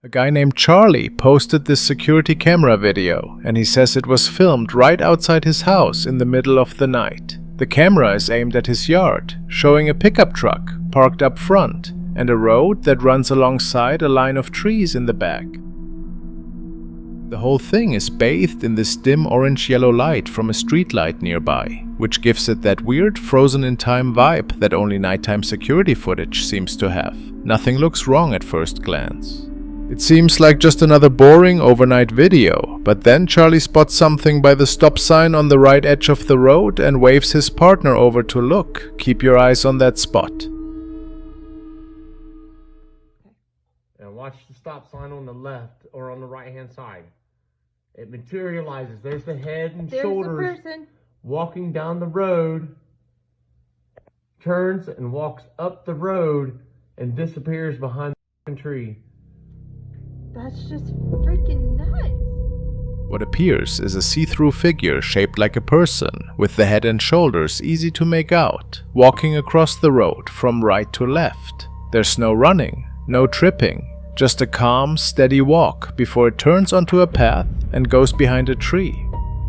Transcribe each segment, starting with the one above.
A guy named Charlie posted this security camera video, and he says it was filmed right outside his house in the middle of the night. The camera is aimed at his yard, showing a pickup truck parked up front and a road that runs alongside a line of trees in the back. The whole thing is bathed in this dim orange-yellow light from a streetlight nearby, which gives it that weird frozen-in-time vibe that only nighttime security footage seems to have. Nothing looks wrong at first glance. It seems like just another boring overnight video, but then Charlie spots something by the stop sign on the right edge of the road and waves his partner over to look. Keep your eyes on that spot. And watch the stop sign on the left or on the right hand side. It materializes. There's the head and shoulders walking down the road, turns and walks up the road and disappears behind the tree. That's just freaking nuts. What appears is a see-through figure shaped like a person, with the head and shoulders easy to make out, walking across the road from right to left. There's no running, no tripping, just a calm, steady walk before it turns onto a path and goes behind a tree.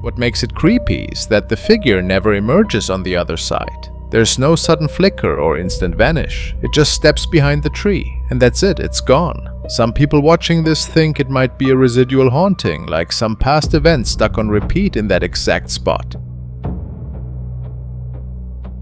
What makes it creepy is that the figure never emerges on the other side. There's no sudden flicker or instant vanish. It just steps behind the tree, and that's it, it's gone. Some people watching this think it might be a residual haunting, like some past event stuck on repeat in that exact spot.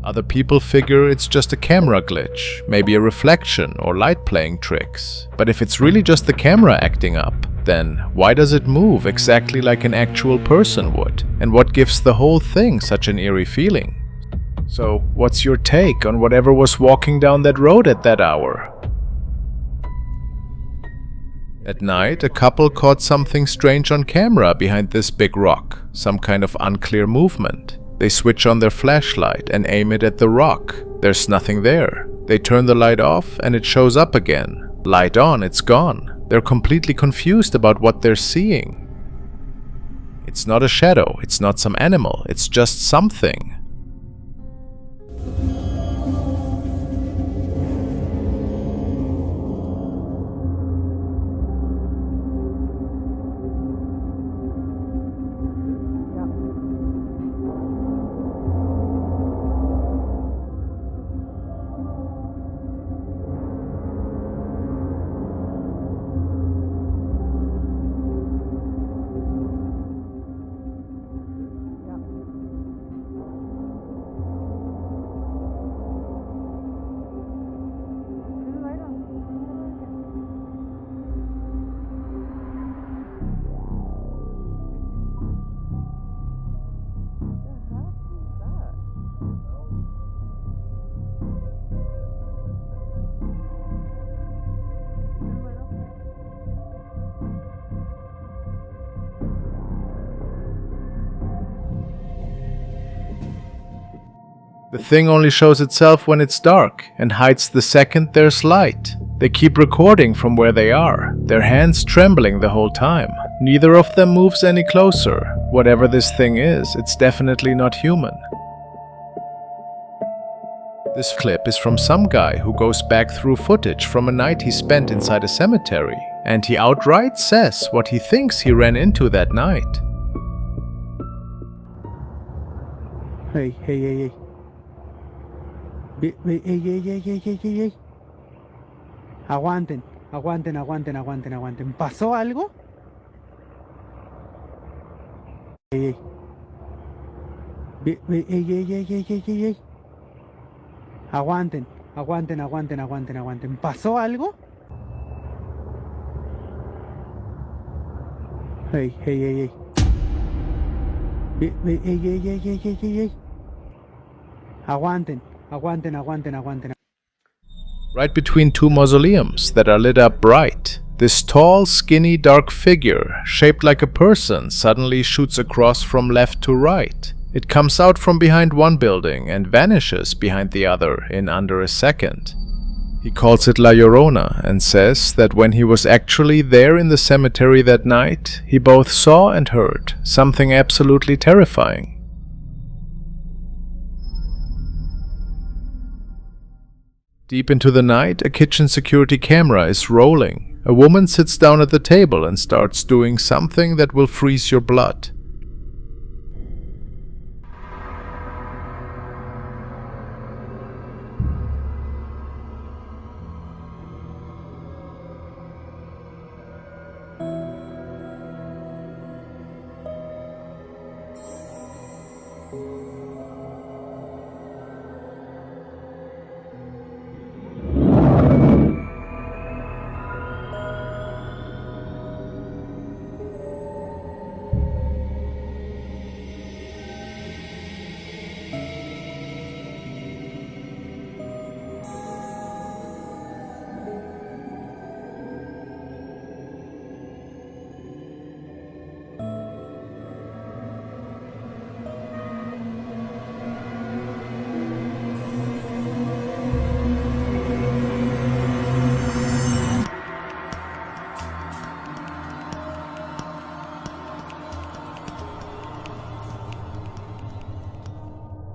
Other people figure it's just a camera glitch, maybe a reflection or light playing tricks. But if it's really just the camera acting up, then why does it move exactly like an actual person would? And what gives the whole thing such an eerie feeling? So, what's your take on whatever was walking down that road at that hour? At night, a couple caught something strange on camera behind this big rock, some kind of unclear movement. They switch on their flashlight and aim it at the rock. There's nothing there. They turn the light off and it shows up again. Light on, it's gone. They're completely confused about what they're seeing. It's not a shadow, it's not some animal, it's just something. The thing only shows itself when it's dark and hides the second there's light. They keep recording from where they are, their hands trembling the whole time. Neither of them moves any closer. Whatever this thing is, it's definitely not human. This clip is from some guy who goes back through footage from a night he spent inside a cemetery, and he outright says what he thinks he ran into that night. Hey. Ey. Aguanten. ¿Pasó algo? Ey. Aguanten. ¿Pasó algo? Hey. Ey. Aguanten. Right between two mausoleums that are lit up bright, this tall, skinny, dark figure, shaped like a person, suddenly shoots across from left to right. It comes out from behind one building and vanishes behind the other in under a second. He calls it La Llorona and says that when he was actually there in the cemetery that night, he both saw and heard something absolutely terrifying. Deep into the night, a kitchen security camera is rolling. A woman sits down at the table and starts doing something that will freeze your blood.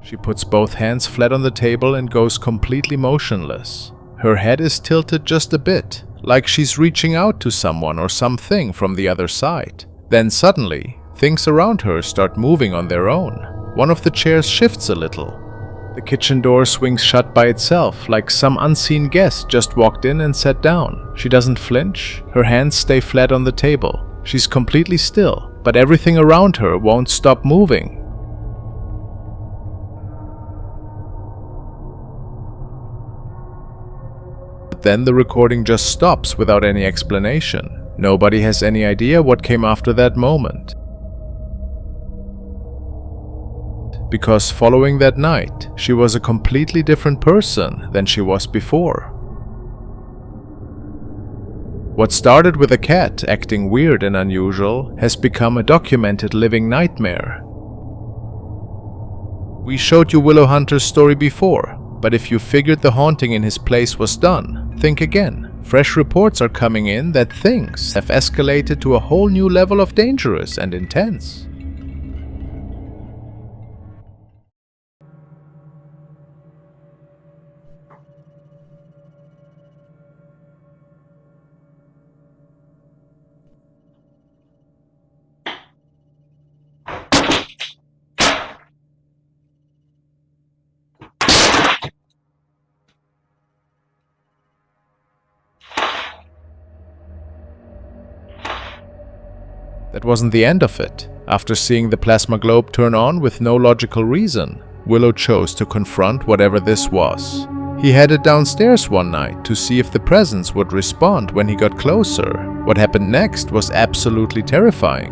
She puts both hands flat on the table and goes completely motionless. Her head is tilted just a bit, like she's reaching out to someone or something from the other side. Then suddenly, things around her start moving on their own. One of the chairs shifts a little. The kitchen door swings shut by itself, like some unseen guest just walked in and sat down. She doesn't flinch. Her hands stay flat on the table. She's completely still, but everything around her won't stop moving. Then the recording just stops without any explanation. Nobody has any idea what came after that moment. Because following that night, she was a completely different person than she was before. What started with a cat acting weird and unusual has become a documented living nightmare. We showed you Willow Hunter's story before, but if you figured the haunting in his place was done, think again. Fresh reports are coming in that things have escalated to a whole new level of dangerous and intense. That wasn't the end of it. After seeing the plasma globe turn on with no logical reason, Willow chose to confront whatever this was. He headed downstairs one night to see if the presence would respond when he got closer. What happened next was absolutely terrifying.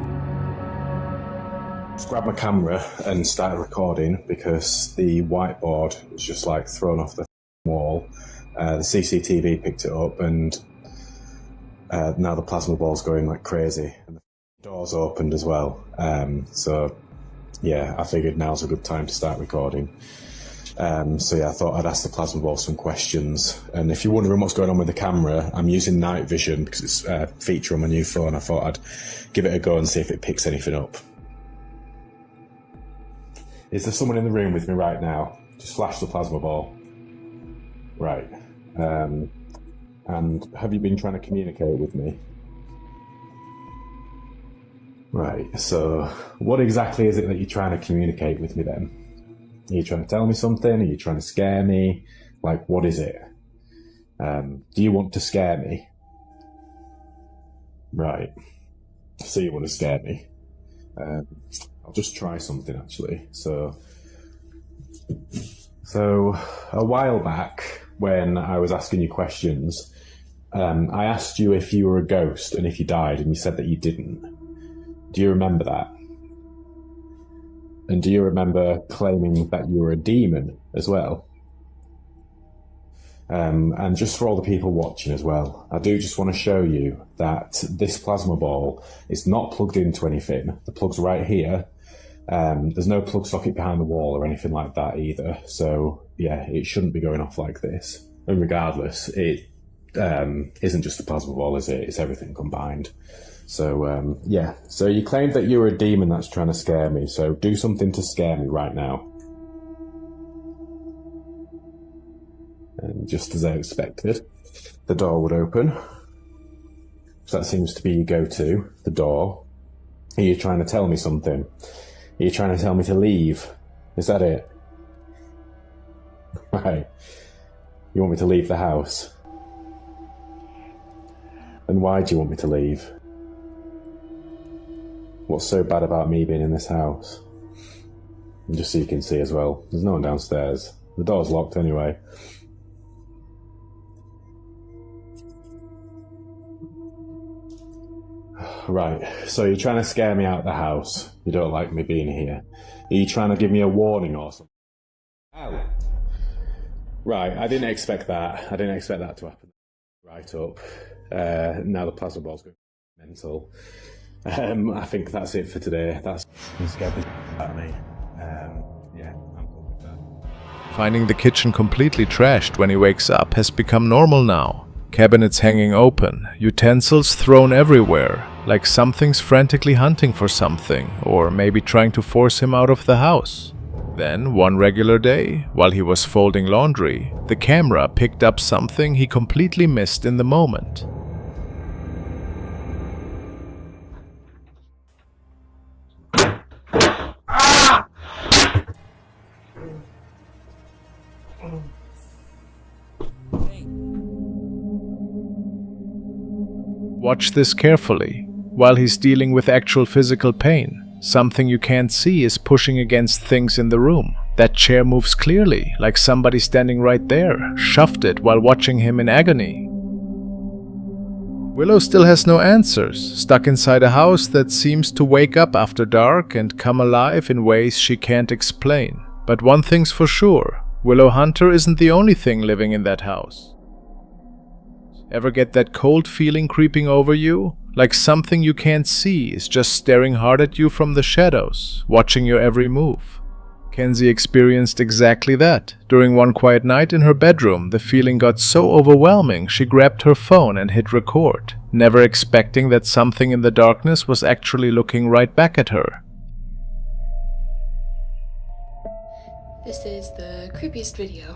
Just grabbed my camera and started recording because the whiteboard was just like thrown off the wall. The CCTV picked it up and now the plasma ball's going like crazy. And the doors opened as well. So yeah, I figured now's a good time to start recording. So yeah, I thought I'd ask the plasma ball some questions. And if you're wondering what's going on with the camera, I'm using night vision because it's a feature on my new phone. I thought I'd give it a go and see if it picks anything up. Is there someone in the room with me right now? Just flash the plasma ball. Right. And have you been trying to communicate with me? Right, so what exactly is it that you're trying to communicate with me then? Are you trying to tell me something? Are you trying to scare me? Like, what is it? Do you want to scare me? Right, so you want to scare me. I'll just try something actually. So a while back when I was asking you questions, I asked you if you were a ghost and if you died, and you said that you didn't. Do you remember that? And do you remember claiming that you were a demon as well? And just for all the people watching as well, I do just want to show you that this plasma ball is not plugged into anything. The plug's right here. There's no plug socket behind the wall or anything like that either. So yeah, it shouldn't be going off like this. And regardless, it isn't just the plasma ball, is it? It's everything combined. So yeah, so you claimed that you were a demon that's trying to scare me, so do something to scare me right now. And just as I expected, the door would open. So that seems to be your go-to, the door. Are you trying to tell me something? Are you trying to tell me to leave? Is that it? Right. You want me to leave the house? And why do you want me to leave? What's so bad about me being in this house? And just so you can see as well, there's no one downstairs. The door's locked anyway. Right, so you're trying to scare me out of the house. You don't like me being here. Are you trying to give me a warning or something? Ow. Right, I didn't expect that. I didn't expect that to happen. Right up. Now the plasma ball's going mental. I think that's it for today. That's scared the out of me. Yeah, I'm cool with that. Finding the kitchen completely trashed when he wakes up has become normal now. Cabinets hanging open, utensils thrown everywhere, like something's frantically hunting for something, or maybe trying to force him out of the house. Then, one regular day, while he was folding laundry, the camera picked up something he completely missed in the moment. Watch this carefully. While he's dealing with actual physical pain, something you can't see is pushing against things in the room. That chair moves clearly, like somebody standing right there, shoved it while watching him in agony. Willow still has no answers, stuck inside a house that seems to wake up after dark and come alive in ways she can't explain. But one thing's for sure, Willow Hunter isn't the only thing living in that house. Ever get that cold feeling creeping over you? Like something you can't see is just staring hard at you from the shadows, watching your every move. Kenzie experienced exactly that. During one quiet night in her bedroom, the feeling got so overwhelming she grabbed her phone and hit record, never expecting that something in the darkness was actually looking right back at her. This is the creepiest video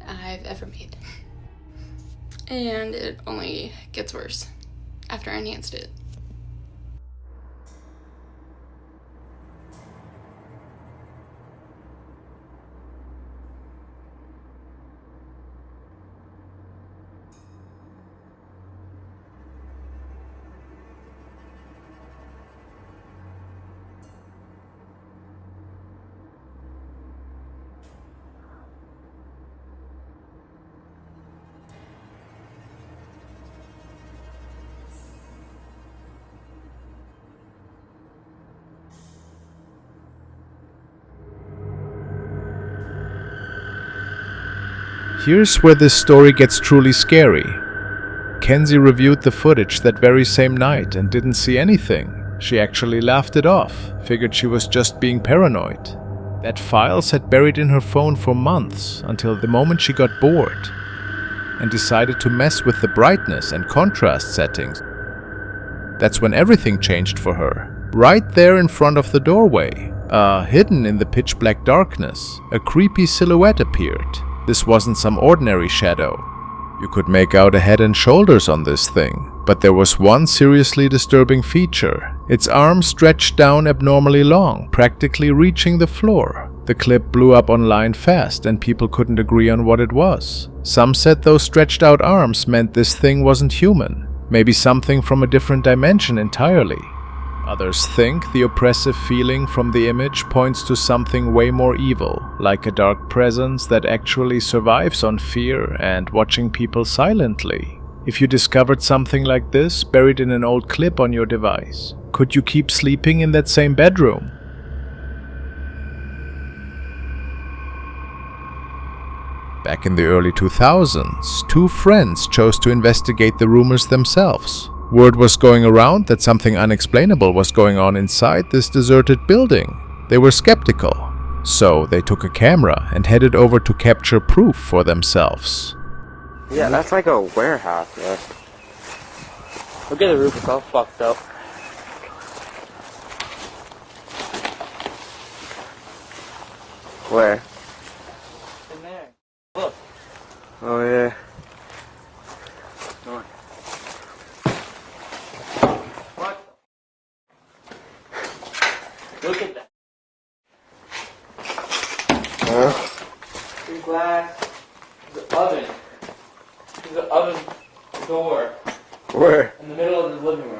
I've ever made. And it only gets worse after I enhanced it. Here's where this story gets truly scary. Kenzie reviewed the footage that very same night and didn't see anything. She actually laughed it off, figured she was just being paranoid. That file sat buried in her phone for months, until the moment she got bored and decided to mess with the brightness and contrast settings. That's when everything changed for her. Right there in front of the doorway, hidden in the pitch black darkness, a creepy silhouette appeared. This wasn't some ordinary shadow. You could make out a head and shoulders on this thing, but there was one seriously disturbing feature. Its arms stretched down abnormally long, practically reaching the floor. The clip blew up online fast, and people couldn't agree on what it was. Some said those stretched out arms meant this thing wasn't human, maybe something from a different dimension entirely. Others think the oppressive feeling from the image points to something way more evil, like a dark presence that actually survives on fear and watching people silently. If you discovered something like this buried in an old clip on your device, could you keep sleeping in that same bedroom? Back in the early 2000s, two friends chose to investigate the rumors themselves. Word was going around that something unexplainable was going on inside this deserted building. They were skeptical, so they took a camera and headed over to capture proof for themselves. Yeah, that's like a warehouse, man. Look at the roof, it's all fucked up. Where? In there. Look. Oh, yeah. living room.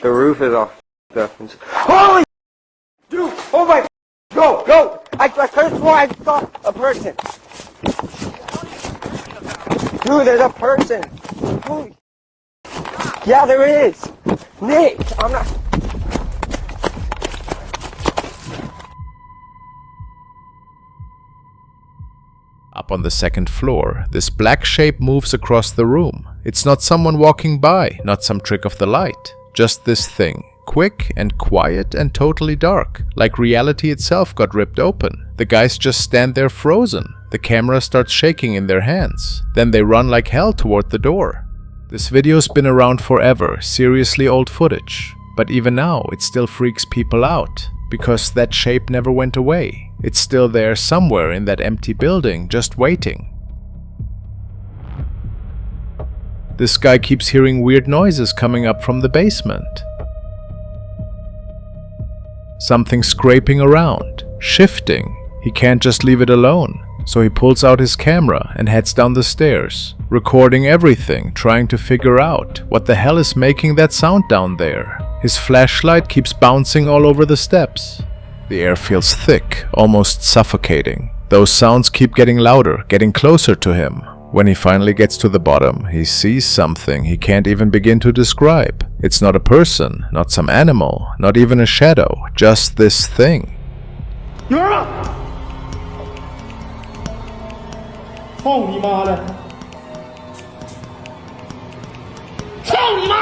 The roof is all up. Holy dude! Oh my! Go! I could have sworn I saw a person. Dude, there's a person. Holy. Yeah, there is. Nick, I'm not. Up on the second floor, this black shape moves across the room. It's not someone walking by, not some trick of the light. Just this thing. Quick and quiet and totally dark. Like reality itself got ripped open. The guys just stand there frozen. The camera starts shaking in their hands. Then they run like hell toward the door. This video's been around forever, seriously old footage. But even now, it still freaks people out. Because that shape never went away. It's still there somewhere in that empty building, just waiting. This guy keeps hearing weird noises coming up from the basement. Something scraping around, shifting. He can't just leave it alone. So he pulls out his camera and heads down the stairs, recording everything, trying to figure out what the hell is making that sound down there. His flashlight keeps bouncing all over the steps. The air feels thick, almost suffocating. Those sounds keep getting louder, getting closer to him. When he finally gets to the bottom, he sees something he can't even begin to describe. It's not a person, not some animal, not even a shadow, just this thing. You're up! 操你妈的！操你妈！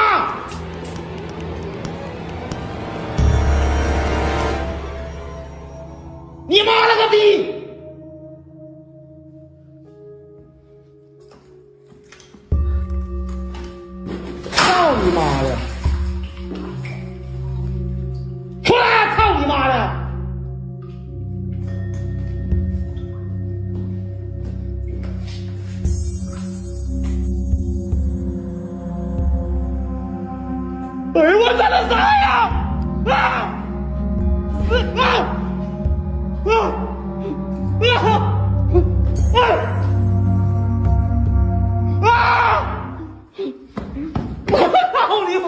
你妈了个逼！操你妈的！出来！操你妈的！ 哎呦我操的啥呀！啊！啊！啊！啊！啊！我操你妈！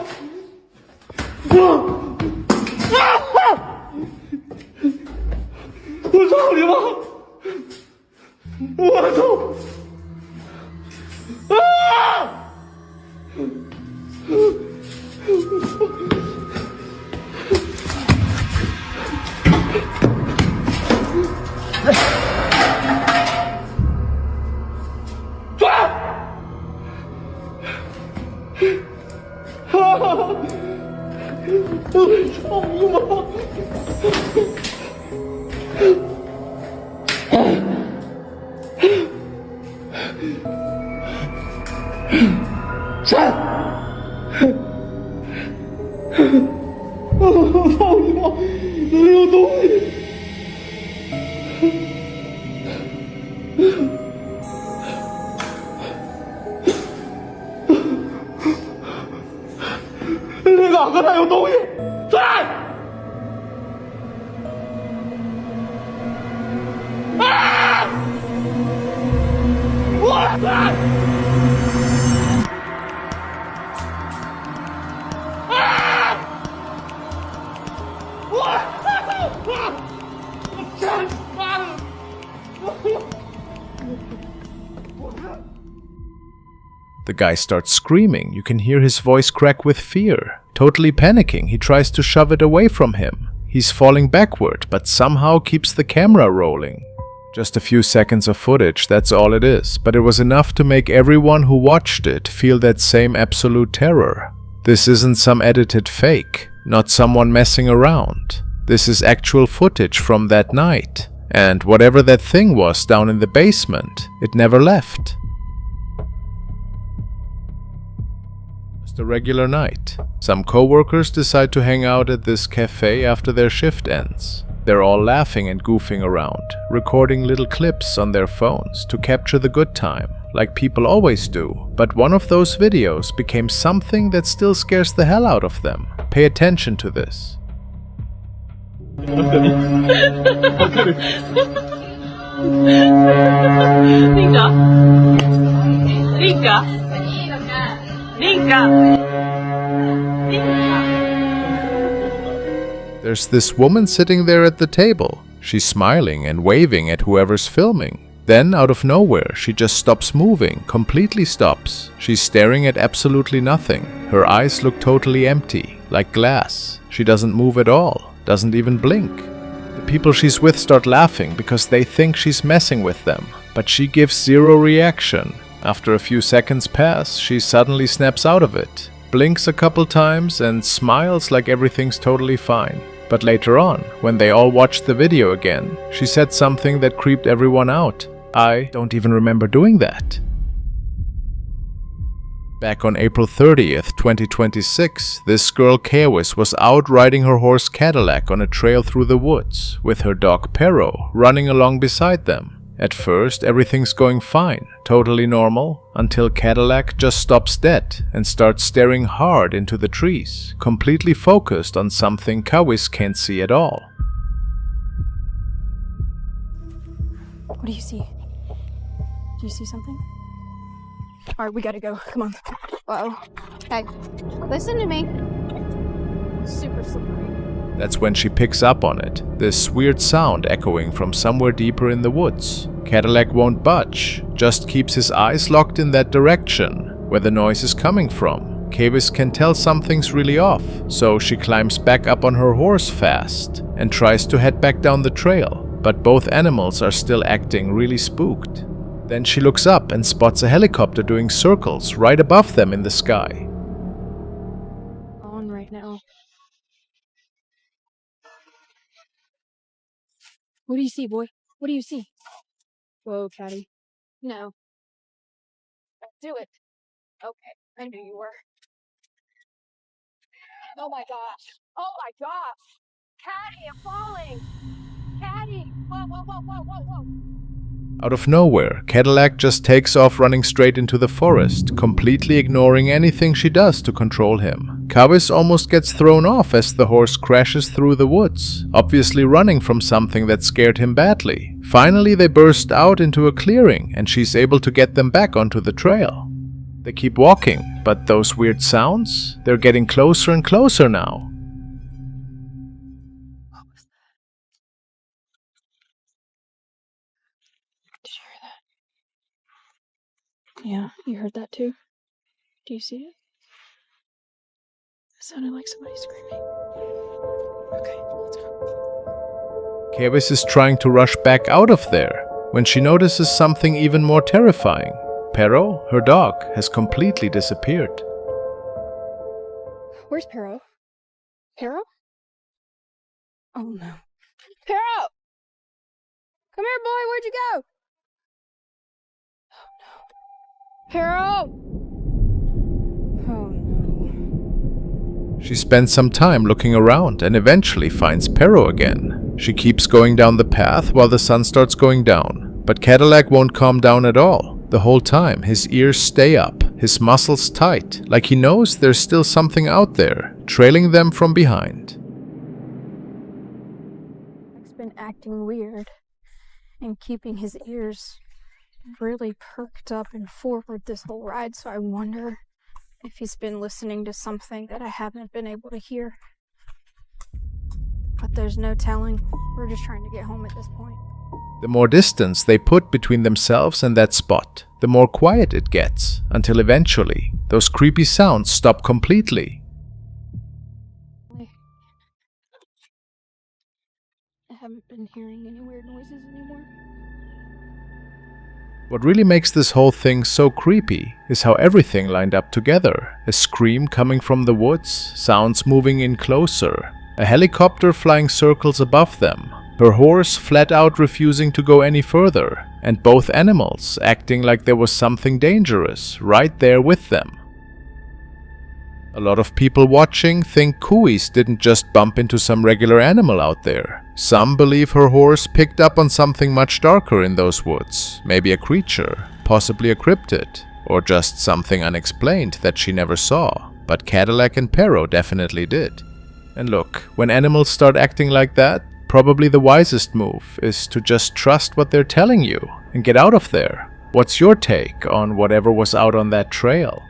我操你妈！我操！啊！ 操你妈！能有东西！那两个那有东西！出来！啊！我来！ The guy starts screaming. You can hear his voice crack with fear. Totally panicking, he tries to shove it away from him. He's falling backward, but somehow keeps the camera rolling. Just a few seconds of footage, that's all it is, but it was enough to make everyone who watched it feel that same absolute terror. This isn't some edited fake, not someone messing around. This is actual footage from that night. And whatever that thing was down in the basement, it never left. Just a regular night. Some co-workers decide to hang out at this cafe after their shift ends. They're all laughing and goofing around, recording little clips on their phones to capture the good time, like people always do. But one of those videos became something that still scares the hell out of them. Pay attention to this. Rica. There's this woman sitting there at the table. She's smiling and waving at whoever's filming. Then, out of nowhere, she just stops moving, completely stops. She's staring at absolutely nothing. Her eyes look totally empty, like glass. She doesn't move at all, doesn't even blink. The people she's with start laughing because they think she's messing with them, but she gives zero reaction. After a few seconds pass, she suddenly snaps out of it, blinks a couple times and smiles like everything's totally fine. But later on, when they all watched the video again, she said something that creeped everyone out. I don't even remember doing that. Back on April 30th, 2026, this girl Kawis was out riding her horse Cadillac on a trail through the woods, with her dog Pero running along beside them. At first, everything's going fine, totally normal, until Cadillac just stops dead and starts staring hard into the trees, completely focused on something Kawis can't see at all. What do you see? Do you see something? Alright, we gotta go. Come on. Uh-oh. Hey, listen to me. Super slippery. That's when she picks up on it, this weird sound echoing from somewhere deeper in the woods. Cadillac won't budge, just keeps his eyes locked in that direction, where the noise is coming from. Kawis can tell something's really off, so she climbs back up on her horse fast and tries to head back down the trail, but both animals are still acting really spooked. Then she looks up and spots a helicopter doing circles right above them in the sky. On right now. What do you see, boy? What do you see? Whoa, Caddy. No. Do it. Okay, I knew you were. Oh my gosh. Oh my gosh. Caddy, I'm falling. Caddy. Whoa, whoa, whoa, whoa, whoa, whoa. Out of nowhere, Cadillac just takes off running straight into the forest, completely ignoring anything she does to control him. Kawis almost gets thrown off as the horse crashes through the woods, obviously running from something that scared him badly. Finally, they burst out into a clearing, and she's able to get them back onto the trail. They keep walking, but those weird sounds? They're getting closer and closer now. Yeah, you heard that too? Do you see it? It sounded like somebody screaming. Okay, let's go. Kawis is trying to rush back out of there when she notices something even more terrifying. Pero, her dog, has completely disappeared. Where's Pero? Pero? Oh no. Pero! Come here, boy, where'd you go? Pero! Oh no. She spends some time looking around and eventually finds Pero again. She keeps going down the path while the sun starts going down, but Cadillac won't calm down at all. The whole time, his ears stay up, his muscles tight, like he knows there's still something out there, trailing them from behind. He's been acting weird and keeping his ears really perked up and forward this whole ride, so I wonder if he's been listening to something that I haven't been able to hear. But there's no telling. We're just trying to get home at this point. The more distance they put between themselves and that spot, the more quiet it gets, until eventually those creepy sounds stop completely. I haven't been hearing any weird noises anymore. What really makes this whole thing so creepy is how everything lined up together. A scream coming from the woods, sounds moving in closer, a helicopter flying circles above them, her horse flat out refusing to go any further, and both animals acting like there was something dangerous right there with them. A lot of people watching think Kawis didn't just bump into some regular animal out there. Some believe her horse picked up on something much darker in those woods, maybe a creature, possibly a cryptid, or just something unexplained that she never saw. But Cadillac and Pero definitely did. And look, when animals start acting like that, probably the wisest move is to just trust what they're telling you and get out of there. What's your take on whatever was out on that trail?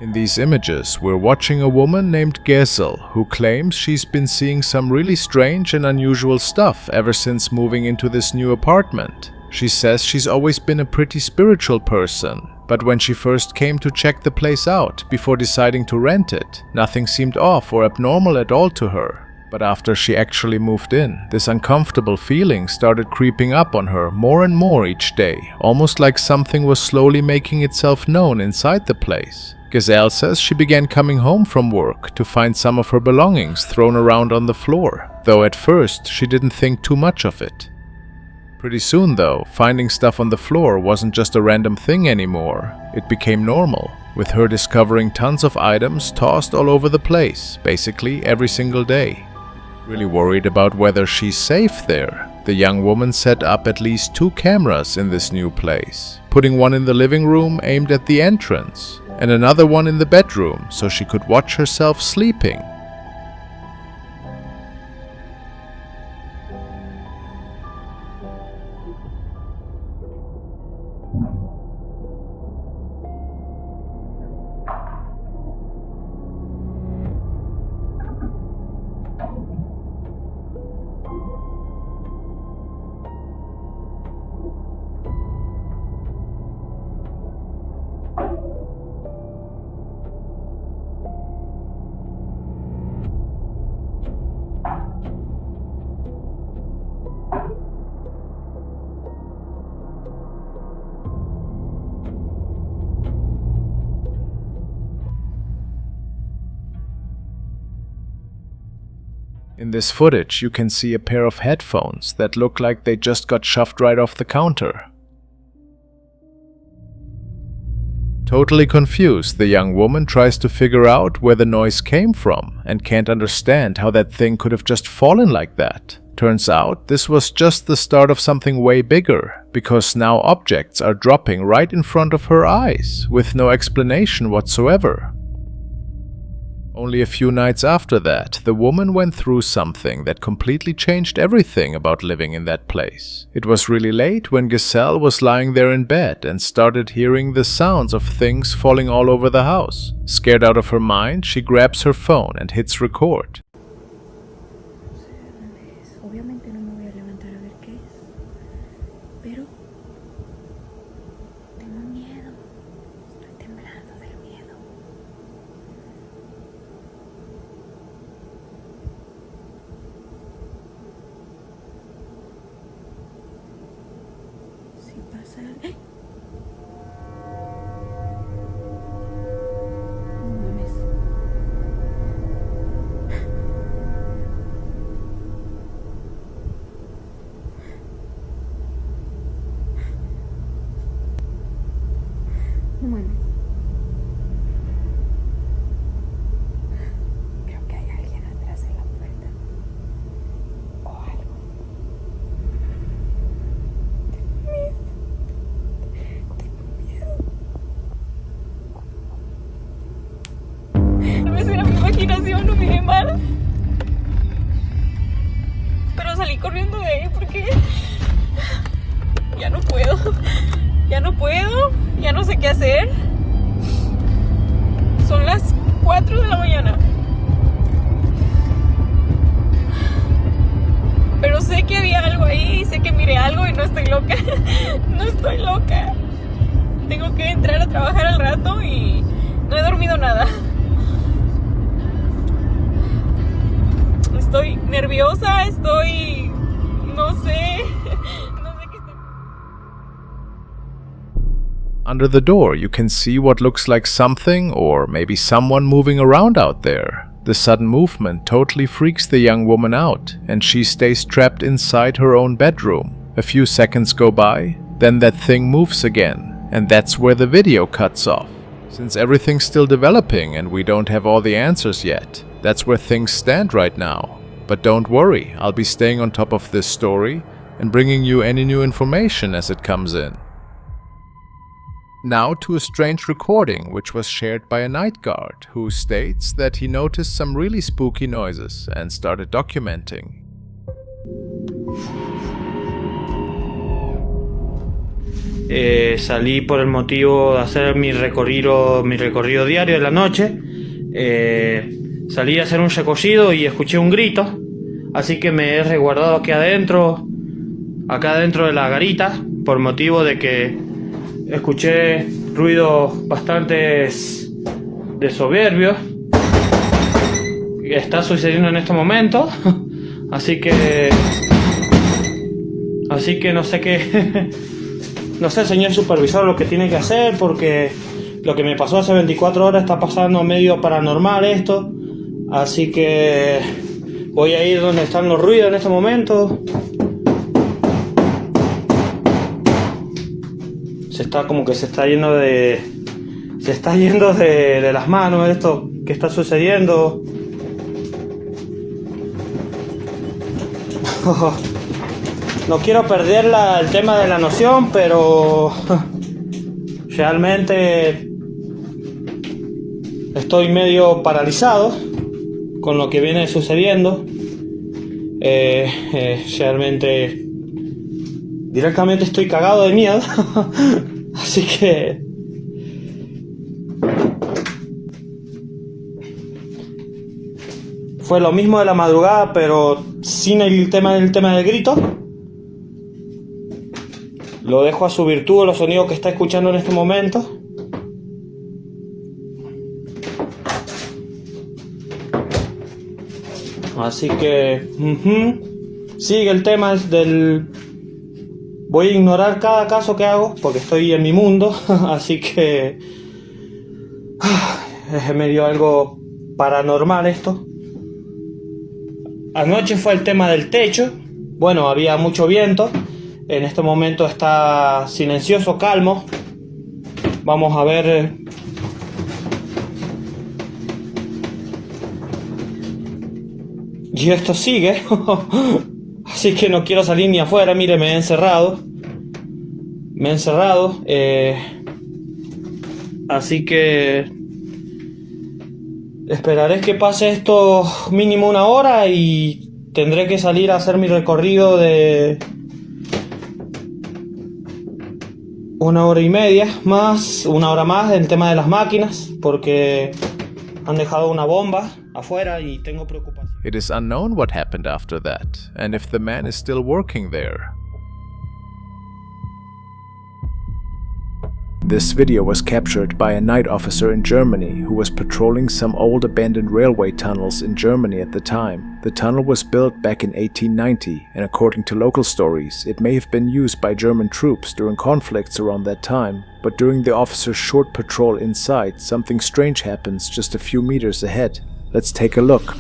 In these images, we're watching a woman named Gesel who claims she's been seeing some really strange and unusual stuff ever since moving into this new apartment. She says she's always been a pretty spiritual person, but when she first came to check the place out before deciding to rent it, nothing seemed off or abnormal at all to her. But after she actually moved in, this uncomfortable feeling started creeping up on her more and more each day, almost like something was slowly making itself known inside the place. Gesel says she began coming home from work to find some of her belongings thrown around on the floor, though at first she didn't think too much of it. Pretty soon though, finding stuff on the floor wasn't just a random thing anymore. It became normal, with her discovering tons of items tossed all over the place, basically every single day. Really worried about whether she's safe there, the young woman set up at least 2 cameras in this new place, putting one in the living room aimed at the entrance, and another one in the bedroom so she could watch herself sleeping. In this footage, you can see a pair of headphones that look like they just got shoved right off the counter. Totally confused, the young woman tries to figure out where the noise came from and can't understand how that thing could have just fallen like that. Turns out this was just the start of something way bigger, because now objects are dropping right in front of her eyes, with no explanation whatsoever. Only a few nights after that, the woman went through something that completely changed everything about living in that place. It was really late when Gesel was lying there in bed and started hearing the sounds of things falling all over the house. Scared out of her mind, she grabs her phone and hits record. Creo que hay alguien atrás de la puerta. O algo. Tal vez era mi imaginación, no miré mal. Pero salí corriendo de ahí porque ya no puedo. Ya no sé qué hacer. Son las 4 de la mañana. Pero sé que había algo ahí, sé que miré algo y no estoy loca. No estoy loca. Tengo que entrar a trabajar al rato y no he dormido nada. Estoy nerviosa, no sé qué estoy... Under the door, you can see what looks like something or maybe someone moving around out there. The sudden movement totally freaks the young woman out, and she stays trapped inside her own bedroom. A few seconds go by, then that thing moves again, and that's where the video cuts off. Since everything's still developing and we don't have all the answers yet, that's where things stand right now. But don't worry, I'll be staying on top of this story and bringing you any new information as it comes in. Now to a strange recording which was shared by a night guard who states that he noticed some really spooky noises and started documenting. Salí por el motivo de hacer mi recorrido diario de la noche. Salí a hacer un recorrido y escuché un grito, así que me he resguardado acá adentro de la garita, por motivo de que escuché ruidos bastante de soberbios. Está sucediendo en este momento, así que no sé qué. No sé, señor supervisor, lo que tiene que hacer, porque lo que me pasó hace 24 horas está pasando medio paranormal esto. Así que voy a ir donde están los ruidos en este momento. Se está yendo de las manos esto que está sucediendo. No quiero perder el tema de la noción, pero realmente estoy medio paralizado con lo que viene sucediendo. Realmente directamente estoy cagado de miedo. Así que fue lo mismo de la madrugada, pero sin el tema del grito. Lo dejo a su virtud, los sonidos que está escuchando en este momento. Así que sigue el tema del... Voy a ignorar cada caso que hago porque estoy en mi mundo. Así que es medio algo paranormal esto. Anoche fue el tema del techo. Bueno, había mucho viento. En este momento está silencioso, calmo. Vamos a ver. Y esto sigue. Así que no quiero salir ni afuera. Mire, me he encerrado. Así que esperaré que pase esto mínimo una hora y tendré que salir a hacer mi recorrido de 1 hora y media más, 1 hora más en el tema de las máquinas, porque han dejado una bomba afuera y tengo preocupación. It is unknown what happened after that, and if the man is still working there. This video was captured by a night officer in Germany who was patrolling some old abandoned railway tunnels in Germany at the time. The tunnel was built back in 1890, and according to local stories, it may have been used by German troops during conflicts around that time. But during the officer's short patrol inside, something strange happens just a few meters ahead. Let's take a look.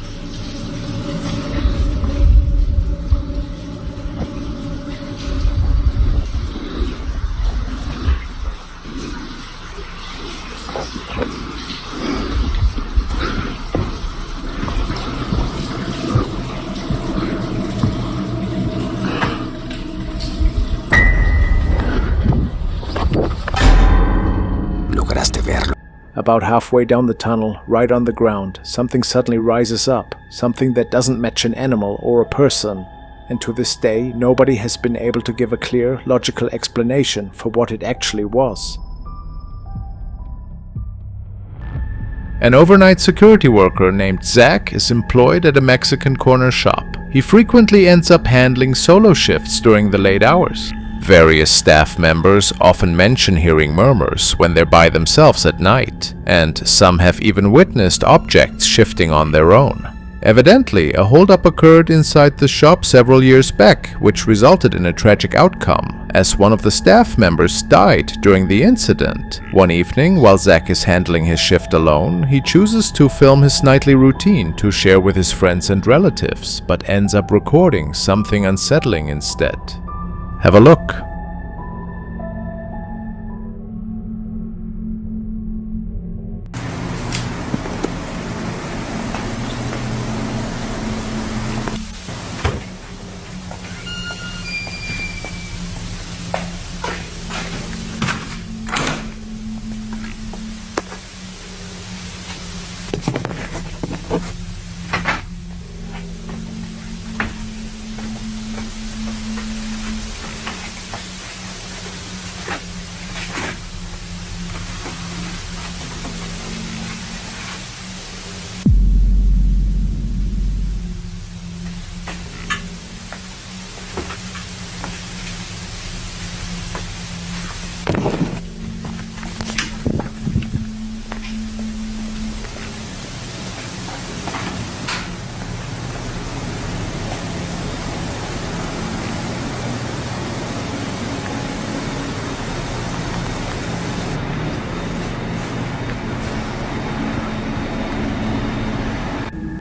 About halfway down the tunnel, right on the ground, something suddenly rises up, something that doesn't match an animal or a person. And to this day, nobody has been able to give a clear, logical explanation for what it actually was. An overnight security worker named Zach is employed at a Mexican corner shop. He frequently ends up handling solo shifts during the late hours. Various staff members often mention hearing murmurs when they're by themselves at night, and some have even witnessed objects shifting on their own. Evidently, a holdup occurred inside the shop several years back, which resulted in a tragic outcome, as one of the staff members died during the incident. One evening, while Zach is handling his shift alone, he chooses to film his nightly routine to share with his friends and relatives, but ends up recording something unsettling instead. Have a look.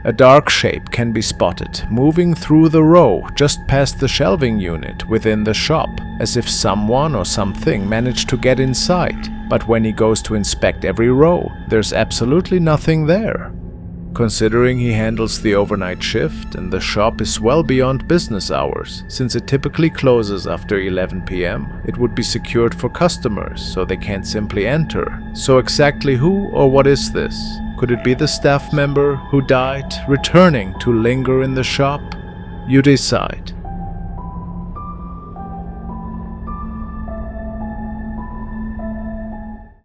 A dark shape can be spotted moving through the row just past the shelving unit within the shop, as if someone or something managed to get inside. But when he goes to inspect every row, there's absolutely nothing there. Considering he handles the overnight shift and the shop is well beyond business hours, since it typically closes after 11 p.m., it would be secured for customers so they can't simply enter. So exactly who or what is this? Could it be the staff member who died, returning to linger in the shop? You decide.